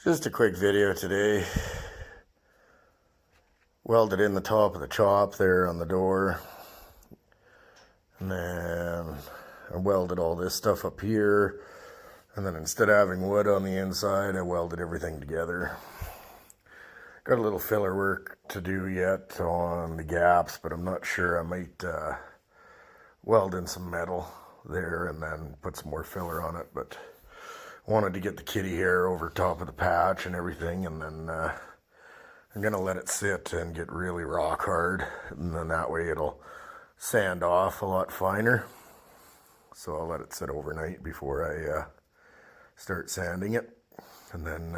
Just a quick video today. Welded in the top of the chop there on the door. And then I welded all this stuff up here. And then instead of having wood on the inside, I welded everything together. Got a little filler work to do yet on the gaps, but I'm not sure. I might weld in some metal there and then put some more filler on it. But wanted to get the kitty hair over top of the patch and everything, and then I'm gonna let it sit and get really rock hard, and then that way it'll sand off a lot finer. So I'll let it sit overnight before I start sanding it, and then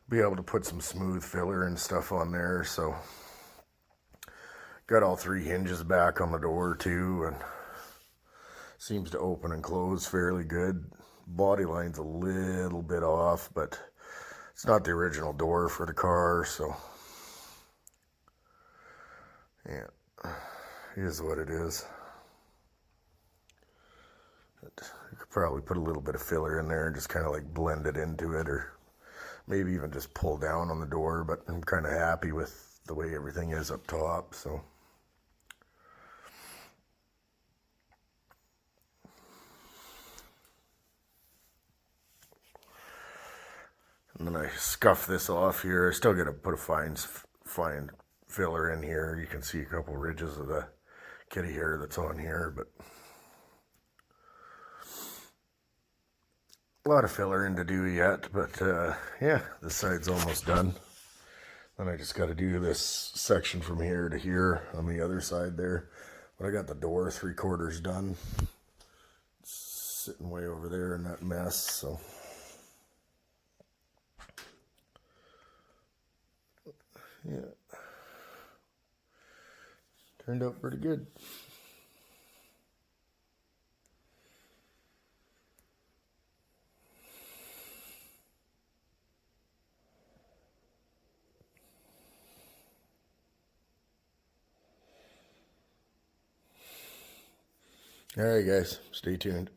be able to put some smooth filler and stuff on there. So got all three hinges back on the door too, and seems to open and close fairly good. Body line's a little bit off, but it's not the original door for the car, so yeah, it is what it is. But you could probably put a little bit of filler in there and just kind of like blend it into it, or maybe even just pull down on the door, but I'm kind of happy with the way everything is up top, so. And then I scuff this off here. I still got to put a fine filler in here. You can see a couple ridges of the kitty hair that's on here, but a lot of filler in to do yet. But yeah, this side's almost done. Then I just got to do this section from here to here on the other side there. But I got the door 3/4 done. It's sitting way over there in that mess, so. Yeah, turned out pretty good. All right, guys, stay tuned.